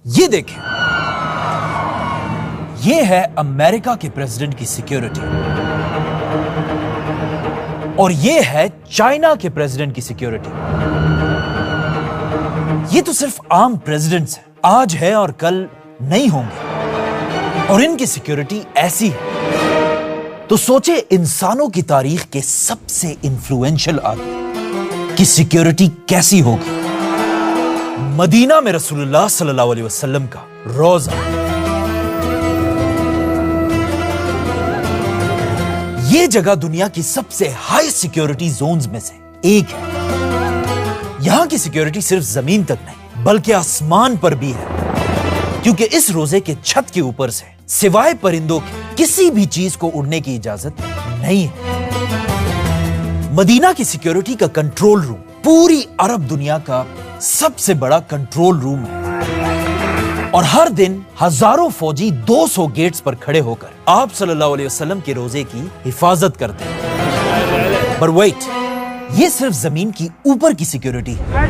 یہ دیکھیں، یہ ہے امریکہ کے پریزیڈنٹ کی سیکیورٹی اور یہ ہے چائنا کے پریزیڈنٹ کی سیکیورٹی۔ یہ تو صرف عام پریزیڈنٹس ہیں، آج ہے اور کل نہیں ہوں گے، اور ان کی سیکیورٹی ایسی ہے تو سوچے انسانوں کی تاریخ کے سب سے انفلوئنشل آدمی کی سیکیورٹی کیسی ہوگی۔ مدینہ میں رسول اللہ صلی اللہ علیہ وسلم کا روزہ، یہ جگہ دنیا کی سب سے ہائی سیکیورٹی زونز میں سے ایک ہے۔ یہاں کی سیکیورٹی صرف زمین تک نہیں بلکہ آسمان پر بھی ہے، کیونکہ اس روزے کے چھت کے اوپر سے سوائے پرندوں کے کسی بھی چیز کو اڑنے کی اجازت نہیں ہے۔ مدینہ کی سیکیورٹی کا کنٹرول روم پوری عرب دنیا کا سب سے بڑا کنٹرول روم ہے، اور ہر دن ہزاروں فوجی 200 گیٹس پر کھڑے ہو کر آپ صلی اللہ علیہ وسلم کے روزے کی حفاظت کرتے ہیں۔ پر ویٹ، یہ صرف زمین کی اوپر کی سیکیورٹی ہے،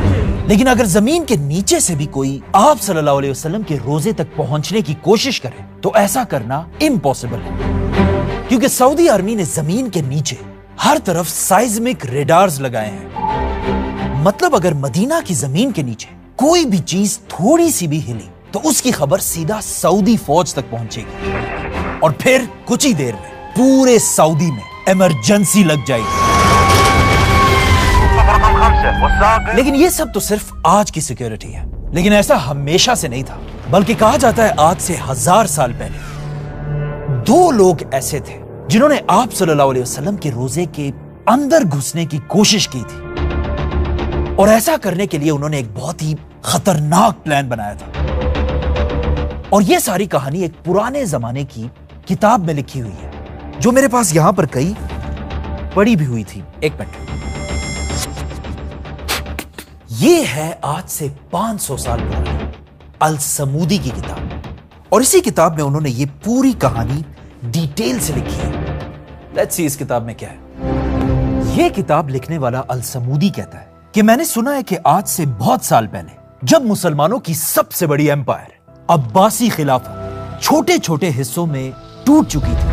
لیکن اگر زمین کے نیچے سے بھی کوئی آپ صلی اللہ علیہ وسلم کے روزے تک پہنچنے کی کوشش کرے تو ایسا کرنا امپاسبل ہے، کیونکہ سعودی آرمی نے زمین کے نیچے ہر طرف سائزمک ریڈارز لگائے ہیں۔ مطلب اگر مدینہ کی زمین کے نیچے کوئی بھی چیز تھوڑی سی بھی ہلی تو اس کی خبر سیدھا سعودی فوج تک پہنچے گی، اور پھر کچھ ہی دیر میں پورے سعودی میں ایمرجنسی لگ جائے گی۔ لیکن یہ سب تو صرف آج کی سیکیورٹی ہے، لیکن ایسا ہمیشہ سے نہیں تھا، بلکہ کہا جاتا ہے آج سے 1000 سال پہلے 2 لوگ ایسے تھے جنہوں نے آپ صلی اللہ علیہ وسلم کے روزے کے اندر گھسنے کی کوشش کی تھی، اور ایسا کرنے کے لیے انہوں نے ایک بہت ہی خطرناک پلان بنایا تھا۔ اور یہ ساری کہانی ایک پرانے زمانے کی کتاب میں لکھی ہوئی ہے، جو میرے پاس یہاں پر کئی پڑھی بھی ہوئی تھی۔ ایک منٹ، یہ ہے آج سے 500 سال پہلے السمودی کی کتاب، اور اسی کتاب میں انہوں نے یہ پوری کہانی ڈیٹیل سے لکھی ہے۔ لیٹس سی اس کتاب میں کیا ہے۔ یہ کتاب لکھنے والا السمودی کہتا ہے کہ میں نے سنا ہے کہ آج سے بہت سال پہلے جب مسلمانوں کی سب سے بڑی ایمپائر عباسی خلافت چھوٹے چھوٹے حصوں میں ٹوٹ چکی تھی،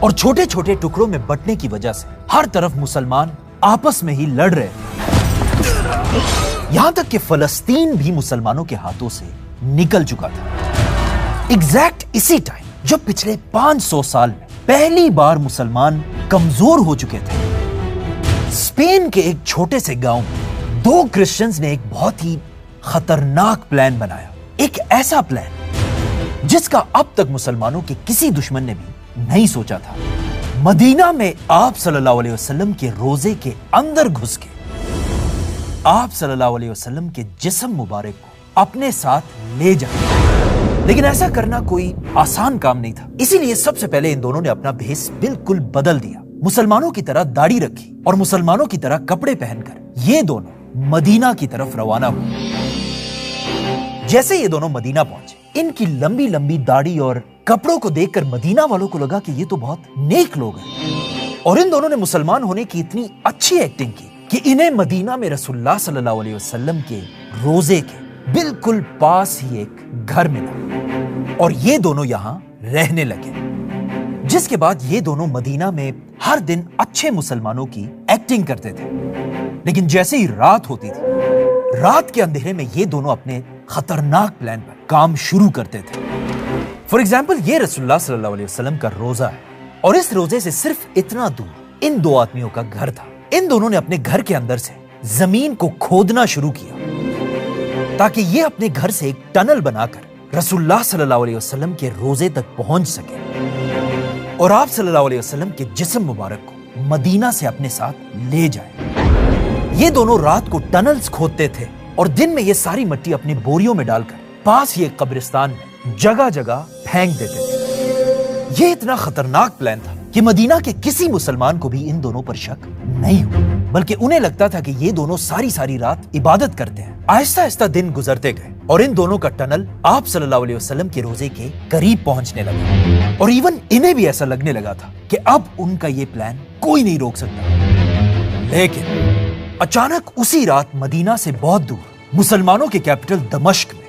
اور چھوٹے چھوٹے ٹکڑوں میں بٹنے کی وجہ سے ہر طرف مسلمان آپس میں ہی لڑ رہے تھے، یہاں تک کہ فلسطین بھی مسلمانوں کے ہاتھوں سے نکل چکا تھا۔ ایگزیکٹ اسی ٹائم جب پچھلے 500 سال میں پہلی بار مسلمان کمزور ہو چکے تھے، اسپین کے ایک چھوٹے سے گاؤں میں 2 کرسچنز نے ایک بہت ہی خطرناک پلان بنایا، ایک ایسا پلان جس کا اب تک مسلمانوں کے کسی دشمن نے بھی نہیں سوچا تھا۔ مدینہ میں آپ صلی اللہ علیہ وسلم کے روزے کے اندر گھس کے آپ صلی اللہ علیہ وسلم کے جسم مبارک کو اپنے ساتھ لے جائے، لیکن ایسا کرنا کوئی آسان کام نہیں تھا، اسی لیے سب سے پہلے ان دونوں نے اپنا بھیس بالکل بدل دیا، مسلمانوں کی طرح داڑھی رکھی اور مسلمانوں کی طرح کپڑے پہن کر یہ دونوں مدینہ کی طرف روانہ ہوئے۔ جیسے یہ دونوں مدینہ پہنچے، ان کی لمبی لمبی داڑھی اور کپڑوں کو دیکھ کر مدینہ والوں کو لگا کہ یہ تو بہت نیک لوگ ہیں، اور ان دونوں نے مسلمان ہونے کی اتنی اچھی ایکٹنگ کی کہ انہیں مدینہ میں رسول اللہ صلی اللہ علیہ وسلم کے روزے کے بالکل پاس ہی ایک گھر ملا، اور یہ دونوں یہاں رہنے لگے، جس کے بعد یہ دونوں مدینہ میں ہر دن اچھے مسلمانوں کی ایکٹنگ کرتے تھے، لیکن جیسے ہی رات ہوتی تھی، رات کے اندھیرے میں یہ دونوں اپنے خطرناک پلان پر کام شروع کرتے تھے۔ فار ایگزامپل، یہ رسول اللہ صلی اللہ علیہ وسلم کا روزہ ہے، اور اس روزے سے صرف اتنا دور ان 2 آدمیوں کا گھر تھا۔ ان دونوں نے اپنے گھر کے اندر سے زمین کو کھودنا شروع کیا تاکہ یہ اپنے گھر سے ایک ٹنل بنا کر رسول اللہ صلی اللہ علیہ وسلم کے روزے تک پہنچ سکے، اور آپ صلی اللہ علیہ وسلم کے جسم مبارک کو مدینہ سے اپنے ساتھ لے جائے۔ یہ دونوں رات کو ٹنلز کھودتے تھے اور دن میں یہ ساری مٹی اپنے بوریوں میں ڈال کر پاس ہی ایک قبرستان میں جگہ جگہ پھینک دیتے تھے۔ یہ اتنا خطرناک پلان تھا کہ مدینہ کے کسی مسلمان کو بھی ان دونوں پر شک نہیں ہوا، بلکہ انہیں لگتا تھا کہ یہ دونوں ساری رات عبادت کرتے ہیں۔ آہستہ آہستہ دن گزرتے گئے اور ان دونوں کا ٹنل آپ صلی اللہ علیہ وسلم کے روزے کے قریب پہنچنے لگا، اور ایون انہیں بھی ایسا لگنے لگا تھا کہ اب ان کا یہ پلان کوئی نہیں روک سکتا۔ لیکن اچانک اسی رات مدینہ سے بہت دور مسلمانوں کے کیپٹل دمشق میں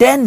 10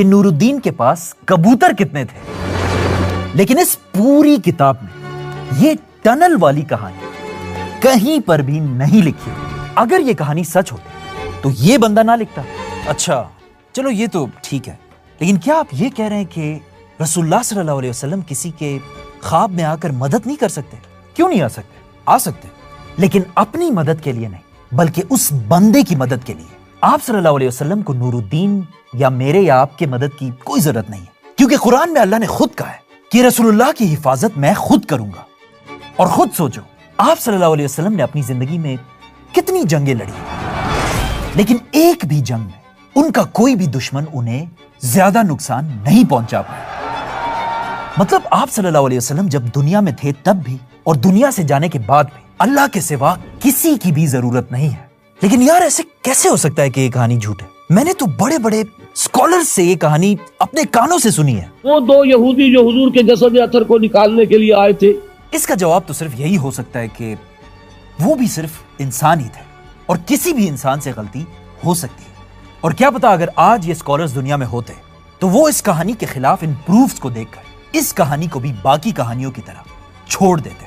کہ نور الدین کے پاس کبوتر کتنے تھے، لیکن اس پوری کتاب میں یہ ٹنل والی کہانی کہیں پر بھی نہیں لکھی۔ اگر یہ کہانی سچ ہوتی تو یہ بندہ نہ لکھتا۔ اچھا چلو یہ تو ٹھیک ہے، لیکن کیا آپ یہ کہہ رہے ہیں کہ رسول اللہ صلی اللہ علیہ وسلم کسی کے خواب میں آ کر مدد نہیں کر سکتے؟ کیوں نہیں آ سکتے؟ آ سکتے، لیکن اپنی مدد کے لیے نہیں، بلکہ اس بندے کی مدد کے لیے۔ آپ صلی اللہ علیہ وسلم کو نور الدین یا میرے یا آپ کے مدد کی کوئی ضرورت نہیں ہے، کیونکہ قرآن میں اللہ نے خود کہا ہے کہ رسول اللہ کی حفاظت میں خود کروں گا۔ اور خود سوچو، آپ صلی اللہ علیہ وسلم نے اپنی زندگی میں کتنی جنگیں لڑی، لیکن ایک بھی جنگ میں ان کا کوئی بھی دشمن انہیں زیادہ نقصان نہیں پہنچا پایا۔ مطلب آپ صلی اللہ علیہ وسلم جب دنیا میں تھے تب بھی اور دنیا سے جانے کے بعد بھی اللہ کے سوا کسی کی بھی ضرورت نہیں ہے۔ لیکن یار ایسے کیسے ہو سکتا ہے کہ یہ کہانی جھوٹ ہے؟ میں نے تو بڑے بڑے اسکالر سے یہ کہانی اپنے کانوں سے سنی ہے۔ وہ دو یہودی جو حضور کے جسد اطہر کو نکالنے کے لیے آئے تھے، اس کا جواب تو صرف یہی ہو سکتا ہے کہ وہ بھی صرف انسان ہی تھے، اور کسی بھی انسان سے غلطی ہو سکتی ہے۔ اور کیا پتا اگر آج یہ اسکالرز دنیا میں ہوتے تو وہ اس کہانی کے خلاف ان پروفز کو دیکھ کر اس کہانی کو بھی باقی کہانیوں کی طرح چھوڑ دیتے۔